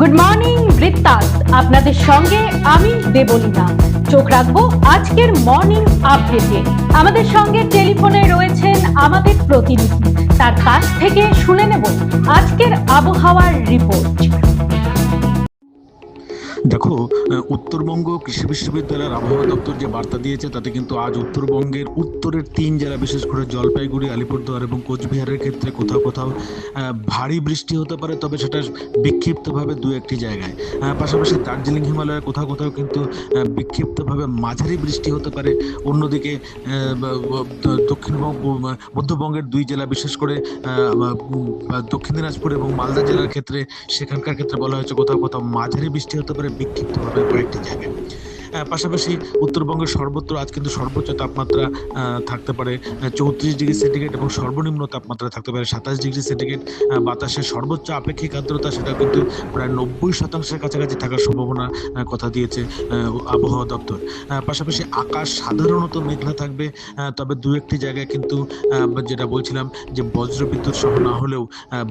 Good morning বৃত্তাস, আপনাদের সঙ্গে আমি দেবলীনা। চোখ রাখবো আজকের মর্নিং আপডেটে। আমাদের সঙ্গে টেলিফোনে রয়েছেন আমাদের প্রতিনিধি, তার কাছ থেকে শুনে নেব আজকের আবহাওয়ার রিপোর্ট। দেখো, উত্তরবঙ্গ কৃষি বিশ্ববিদ্যালয়ের আবহাওয়া দপ্তর যে বার্তা দিয়েছে তাতে কিন্তু আজ উত্তরবঙ্গের উত্তরের 3 জেলা, বিশেষ করে জলপাইগুড়ি, আলিপুরদুয়ার এবং কোচবিহারের ক্ষেত্রে কোথাও কোথাও ভারী বৃষ্টি হতে পারে, তবে সেটা বিক্ষিপ্তভাবে দু একটি জায়গায়। পাশাপাশি দার্জিলিং হিমালয়ে কোথাও কোথাও কিন্তু বিক্ষিপ্তভাবে মাঝারি বৃষ্টি হতে পারে। অন্যদিকে দক্ষিণবঙ্গ, মধ্যবঙ্গের 2 জেলা, বিশেষ করে দক্ষিণ দিনাজপুর এবং মালদা জেলার ক্ষেত্রে, সেখানকার ক্ষেত্রে বলা হয়েছে কোথাও কোথাও মাঝারি বৃষ্টি হতে পারে বিক্ষিপ্তভাবে কয়েকটি জায়গায়। পাশাপাশি উত্তরবঙ্গের সর্বত্র আজ কিন্তু সর্বোচ্চ তাপমাত্রা থাকতে পারে 34 ডিগ্রি সেন্টিগ্রেড এবং সর্বনিম্ন তাপমাত্রা থাকতে পারে 27 ডিগ্রি সেন্টিগ্রেড। বাতাসের সর্বোচ্চ আপেক্ষিক আর্দ্রতা সেটা কিন্তু প্রায় 90% কাছাকাছি থাকার সম্ভাবনা কথা দিয়েছে আবহাওয়া দপ্তর। পাশাপাশি আকাশ সাধারণত মেঘলা থাকবে, তবে দু একটি জায়গায় কিন্তু যেটা বলছিলাম যে বজ্রবিদ্যুৎ সহ না হলেও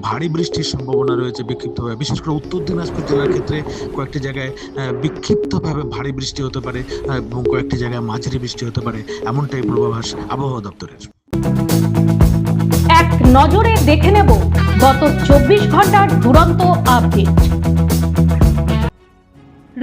ভারী বৃষ্টির সম্ভাবনা রয়েছে বিক্ষিপ্তভাবে। বিশেষ করে উত্তর দিনাজপুর জেলার ক্ষেত্রে কয়েকটি জায়গায় বিক্ষিপ্তভাবে ভারী বৃষ্টি হতে পারে এবং কয়েকটি জায়গায় মাঝারি বৃষ্টি হতে পারে, এমনটাই পূর্বাভাস আবহাওয়া দপ্তরের। এক নজরে দেখে নেব গত 24 ঘন্টার দুরন্ত আপডেট।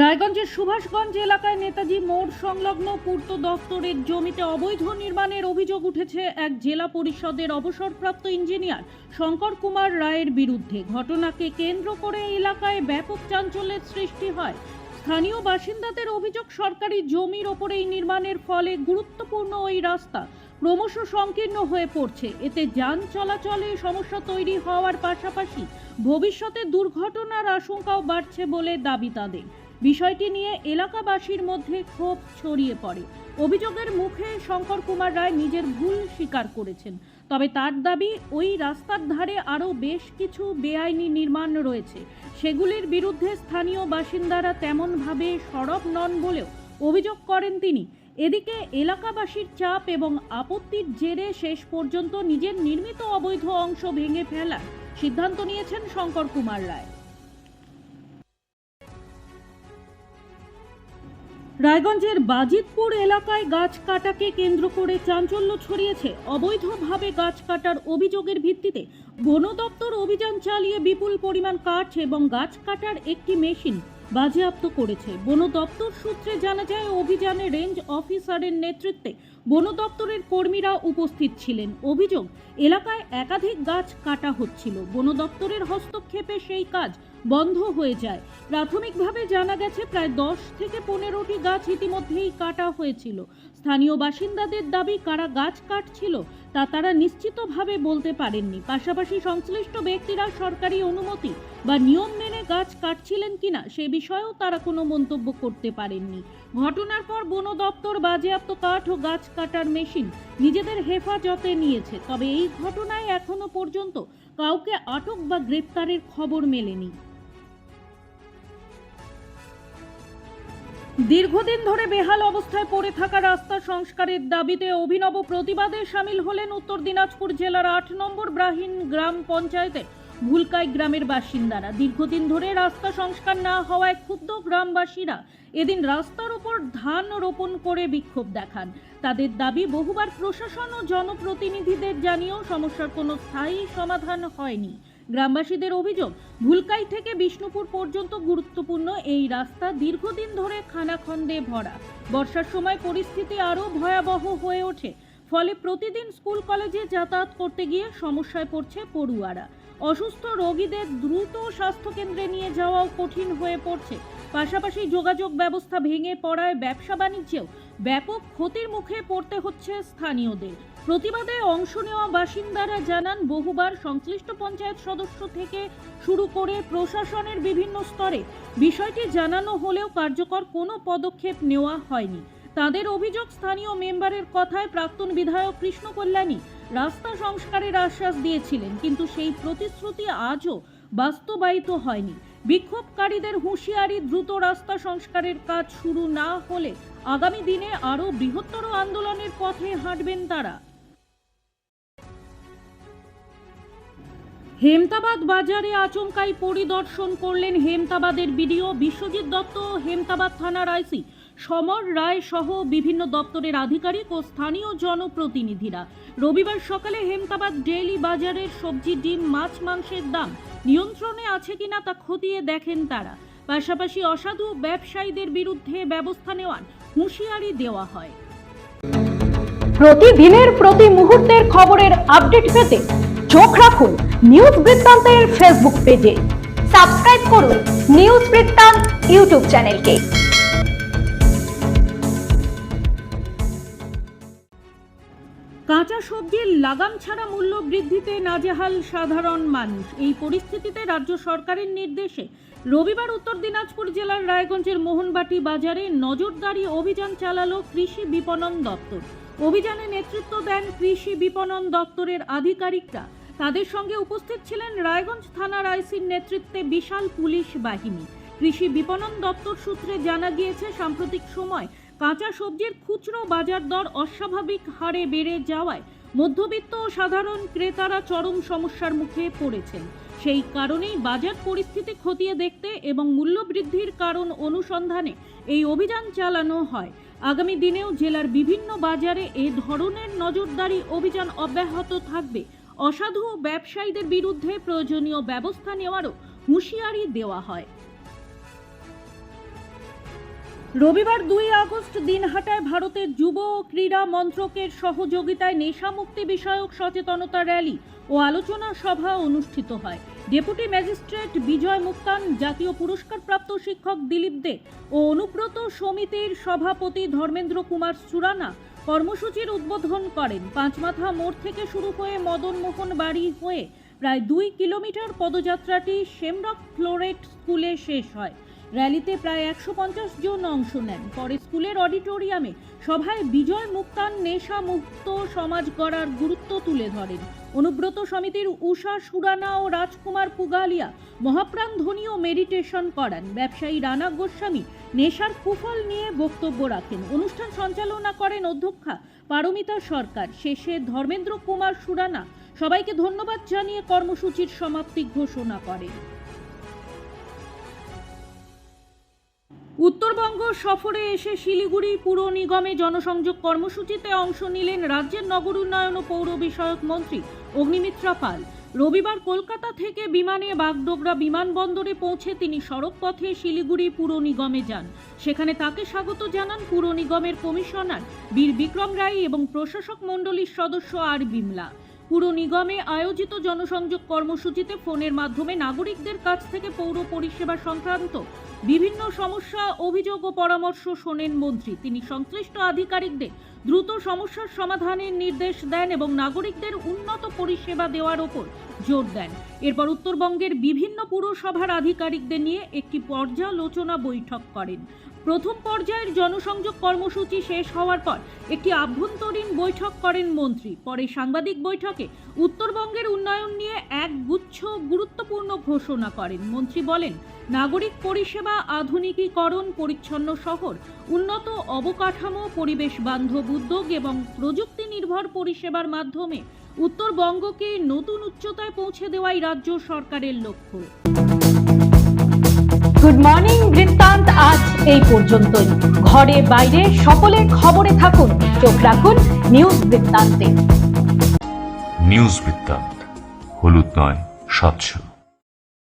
রায়গঞ্জের সুভাষগঞ্জ এলাকায় নেতাজি মোড় সংলগ্ন পূর্ত দপ্তরের জমিতে অবৈধ নির্মাণের অভিযোগ উঠেছে এক জেলা পরিষদের অবসরপ্রাপ্ত ইঞ্জিনিয়ার শঙ্কর কুমার রায়ের বিরুদ্ধে। ঘটনাকে কেন্দ্র করে এলাকায় ব্যাপক চাঞ্চল্যের সৃষ্টি হয়। স্থানীয় বাসিন্দাদের অভিযোগ, সরকারি জমির ওপরে এই নির্মাণের ফলে গুরুত্বপূর্ণ ওই রাস্তা ক্রমশ সংকীর্ণ হয়ে পড়ছে। এতে যান চলাচলে সমস্যা তৈরি হওয়ার পাশাপাশি ভবিষ্যতে দুর্ঘটনার আশঙ্কাও বাড়ছে বলে দাবি তাদের। বিষয়টি নিয়ে এলাকাবাসীর মধ্যে ক্ষোভ ছড়িয়ে পড়ে। অভিযোগের মুখে শঙ্কর কুমার রায় নিজের ভুল স্বীকার করেছেন, তবে তার দাবি ওই রাস্তার ধারে আরও বেশ কিছু বেআইনি নির্মাণ রয়েছে, সেগুলির বিরুদ্ধে স্থানীয় বাসিন্দারা তেমনভাবে সরব নন বলেও অভিযোগ করেন তিনি। এদিকে এলাকাবাসীর চাপ এবং আপত্তির জেরে শেষ পর্যন্ত নিজের নির্মিত অবৈধ অংশ ভেঙে ফেলার সিদ্ধান্ত নিয়েছেন শঙ্কর কুমার রায়। রায়গঞ্জের বাজিতপুর এলাকায় গাছ কাটাকে কেন্দ্র করে চাঞ্চল্য ছড়িয়েছে। অবৈধভাবে গাছ কাটার অভিযোগের ভিত্তিতে বন দপ্তর অভিযান চালিয়ে বিপুল পরিমাণ কাঠ এবং গাছ কাটার একটি মেশিন বাজেয়াপ্ত করেছে। বন দপ্তর সূত্রে জানা যায়, অভিযানে রেঞ্জ অফিসারের নেতৃত্বে বন দপ্তরের কর্মীরা উপস্থিত ছিলেন। অভিযোগ, এলাকায় একাধিক গাছ কাটা হচ্ছিল। বন দপ্তরের হস্তক্ষেপে সেই কাজ বন্ধ হয়ে যায়। প্রাথমিকভাবে জানা গেছে প্রায় 10 থেকে 15টি গাছ ইতিমধ্যেই কাটা হয়েছিল। স্থানীয় বাসিন্দাদের দাবি, কারা গাছ কাটছিল তা তারা নিশ্চিতভাবে বলতে পারেননি। পাশাপাশি সংশ্লিষ্ট ব্যক্তিরা সরকারি অনুমতি বা নিয়ম মেনে গাছ কাটছিলেন কিনা সে বিষয়েও তারা কোনো মন্তব্য করতে পারেননি। ঘটনার পর বন দপ্তর বাজেয়াপ্ত কাঠ ও গাছ কাটার মেশিন নিজেদের হেফাজতে নিয়েছে, তবে এই ঘটনায় এখনো পর্যন্ত কাউকে আটক বা গ্রেপ্তারের খবর মেলেনি। দীর্ঘদিন ধরে বেহাল অবস্থায় পড়ে থাকা রাস্তা সংস্কারের দাবিতে অভিনব প্রতিবাদে সামিল হলেন উত্তর দিনাজপুর জেলার 8 নম্বর ব্রাহ্মণ গ্রাম পঞ্চায়েতের ভুলকাই গ্রামের বাসিন্দারা। দীর্ঘদিন ধরে রাস্তা সংস্কার না হওয়ায় ক্ষুব্ধ গ্রামবাসীরা এদিন রাস্তার উপর ধান রোপণ করে বিক্ষোভ দেখান। তাদের দাবি, বহুবার প্রশাসন ও জনপ্রতিনিধিদের জানিয়েও সমস্যার কোনো স্থায়ী সমাধান হয়নি। গ্রামবাসীদের অভিযোগ, ভুলকাই থেকে বিষ্ণুপুর পর্যন্ত গুরুত্বপূর্ণ এই রাস্তা দীর্ঘদিন ধরে খানাখন্দে ভরা। বর্ষার সময় পরিস্থিতি আরও ভয়াবহ হয়ে ওঠে, ফলে প্রতিদিন স্কুল কলেজে যাতায়াত করতে গিয়ে সমস্যায় পড়ছে পড়ুয়ারা। অসুস্থ রোগীদের দ্রুত স্বাস্থ্যকেন্দ্রে নিয়ে যাওয়াও কঠিন হয়ে পড়ছে। পাশাপাশি যোগাযোগ ব্যবস্থা ভেঙে পড়ায় ব্যবসা বাণিজ্যেও ব্যাপক ক্ষতির মুখে পড়তে হচ্ছে স্থানীয়দের। প্রতিবাদে অংশ নেওয়া বাসিন্দারা জানান, বহুবার সংশ্লিষ্ট পঞ্চায়েত সদস্য থেকে শুরু করে প্রশাসনের বিভিন্ন স্তরে বিষয়টি জানানো হলেও কার্যকর কোনো পদক্ষেপ নেওয়া হয়নি। তাদের অভিযোগ, স্থানীয় মেম্বারের কথায় প্রাক্তন বিধায়ক কৃষ্ণ কল্যাণী রাস্তা সংস্কারের আশ্বাস দিয়েছিলেন, কিন্তু সেই প্রতিশ্রুতি আজও বাস্তবায়িত হয়নি। বিক্ষোভকারীদের হুঁশিয়ারি, দ্রুত রাস্তা সংস্কারের কাজ শুরু না হলে আগামী দিনে আরও বৃহত্তর আন্দোলনের পথে হাঁটবেন তারা। হেমতাবাদ বাজারে আচমকাই পরিদর্শন করলেন হেমতাবাদের বিডিও বিশ্বজিৎ দত্ত, হেমতাবাদ থানার আইসি সমর রায় সহ বিভিন্ন দপ্তরের আধিকারিক ও স্থানীয় জনপ্রতিনিধিরা। রবিবার সকালে হেমতাবাদ ডেইলি বাজারের সবজি, ডিম, মাছ, মাংসের দাম নিয়ন্ত্রণে আছে কিনা তা খতিয়ে দেখেন তারা। পাশাপাশি অসাধু ব্যবসায়ীদের বিরুদ্ধে ব্যবস্থা নেওয়ার হুঁশিয়ারি দেওয়া হয়। প্রতিদিনের প্রতি মুহূর্তের খবরের আপডেট পেতে চোখ রাখুন নিউজ বৃত্তান্তের ফেসবুক পেজে। সাবস্ক্রাইব করুন নিউজ বৃত্তান্ত ইউটিউব চ্যানেলকে। কাঁচা সবজির লাগাম ছাড়া মূল্য বৃদ্ধিতে নাজেহাল সাধারণ মানুষ। এই পরিস্থিতিতে রাজ্য সরকারের নির্দেশে রবিবার উত্তর দিনাজপুর জেলার রায়গঞ্জের মোহনবাটি বাজারে নজরদারি অভিযান চালালো কৃষি বিপণন দপ্তর। অভিযানে নেতৃত্ব দেন কৃষি বিপণন দপ্তরের আধিকারিকরা। তাদের সঙ্গে উপস্থিত ছিলেন রায়গঞ্জ থানার আইসির নেতৃত্বে বিশাল পুলিশ বাহিনী। কৃষি বিপণন দপ্তর সূত্রে জানা গিয়েছে, সাম্প্রতিক সময় কাঁচা সবজির খুচরো বাজার দর অস্বাভাবিক হারে বেড়ে যাওয়ায় মধ্যবিত্ত ও সাধারণ ক্রেতারা চরম সমস্যার মুখে পড়েছেন। সেই কারণেই বাজার পরিস্থিতি খতিয়ে দেখতে এবং মূল্য বৃদ্ধির কারণ অনুসন্ধানে এই অভিযান চালানো হয়। আগামী দিনেও জেলার বিভিন্ন বাজারে এ ধরনের নজরদারি অভিযান অব্যাহত থাকবে। অসাধু ব্যবসায়ীদের বিরুদ্ধে প্রয়োজনীয় ব্যবস্থা নেওয়ারও হুঁশিয়ারি দেওয়া হয়। রবিবার 2 আগস্ট দিনহাটায় ভারতের যুব ও ক্রীড়া মন্ত্রকের সহযোগিতায় নেশামুক্তি বিষয়ক সচেতনতা র্যালি ও আলোচনা সভা অনুষ্ঠিত হয়। ডেপুটি ম্যাজিস্ট্রেট বিজয় মুক্তান, জাতীয় পুরস্কারপ্রাপ্ত শিক্ষক দিলীপ দে ও অনুব্রত সমিতির সভাপতি ধর্মেন্দ্র কুমার সুরানা কর্মসূচির উদ্বোধন করেন। পাঁচমাথা মোড় থেকে শুরু হয়ে মদন মোহন বাড়ি হয়ে প্রায় 2 কিলোমিটার পদযাত্রাটি শেমরক ফ্লোরেট স্কুলে শেষ হয়। র্যালিতে প্রায় 150 জন অংশ নেন। পরে স্কুলের অডিটোরিয়ামে সভায় বিজয় মুক্তান নেশা মুক্ত সমাজ গড়ার গুরুত্ব তুলে ধরেন। অনুব্রত সমিতির উষা সুরানা ও রাজকুমার পুগালিয়া মহাপ্রাণ ধ্বনি ও মেডিটেশন করান। ব্যবসায়ী রানা গোস্বামী নেশার কুফল নিয়ে বক্তব্য রাখেন। অনুষ্ঠান সঞ্চালনা করেন অধ্যক্ষা পারমিতা সরকার। শেষে ধর্মেন্দ্র কুমার সুরানা সবাইকে ধন্যবাদ জানিয়ে কর্মসূচির সমাপ্তি ঘোষণা করেন। উত্তরবঙ্গ সফরে এসে শিলিগুড়ি পুর নিগমে জনসংযোগ কর্মসূচিতে অংশ নিলেন রাজ্যের নগর উন্নয়ন ও পৌর বিষয়ক মন্ত্রী অগ্নিমিত্রা পাল। রবিবার কলকাতা থেকে বিমানে বাগডোগরা বিমানবন্দরে পৌঁছে তিনি সড়ক পথে শিলিগুড়ি পুর নিগমে যান। সেখানে তাকে স্বাগত জানান পুর নিগমের কমিশনার বীর বিক্রম রায় এবং প্রশাসক মণ্ডলীর সদস্য আর বিমলা। পুর নিগমে আয়োজিত জনসংযোগ কর্মসূচিতে ফোনের মাধ্যমে নাগরিকদের কাছ থেকে পৌর পরিষেবা সংক্রান্ত বিভিন্ন সমস্যা, অভিযোগ ও পরামর্শ শোনেন মন্ত্রী। তিনি সংশ্লিষ্ট আধিকারিকদের দ্রুত সমস্যার সমাধানের নির্দেশ দেন এবং নাগরিকদের উন্নত পরিষেবা দেওয়ার ওপর জোর দেন। এরপর উত্তরবঙ্গের বিভিন্ন পুরসভার আধিকারিকদের নিয়ে একটি পর্যালোচনা বৈঠক করেন। প্রথম পর্যায়ের জনসংযোগ কর্মসূচি শেষ হওয়ার পর একটি আভ্যন্তরীণ বৈঠক করেন মন্ত্রী। পরে সাংবাদিক বৈঠকে উত্তরবঙ্গের উন্নয়ন নিয়ে এক গুচ্ছ গুরুত্বপূর্ণ ঘোষণা করেন। মন্ত্রী বলেন, নাগরিক পরিষেবা, আধুনিকীকরণ, পরিচ্ছন্ন শহর, উন্নত অবকাঠামো, পরিবেশ বান্ধব উদ্যোগ এবং প্রযুক্তি নির্ভর পরিষেবার মাধ্যমে উত্তরবঙ্গকে নতুন উচ্চতায় পৌঁছে দেওয়াই রাজ্য সরকারের লক্ষ্য। গুড মর্নিং বৃত্তান্ত আজ এই পর্যন্তই। ঘরে বাইরে সকলের খবরে থাকুন, চোখ রাখুন নিউজ বৃত্তান্তে। নিউজ বৃত্তান্ত, হলুদ নয়, স্বচ্ছ।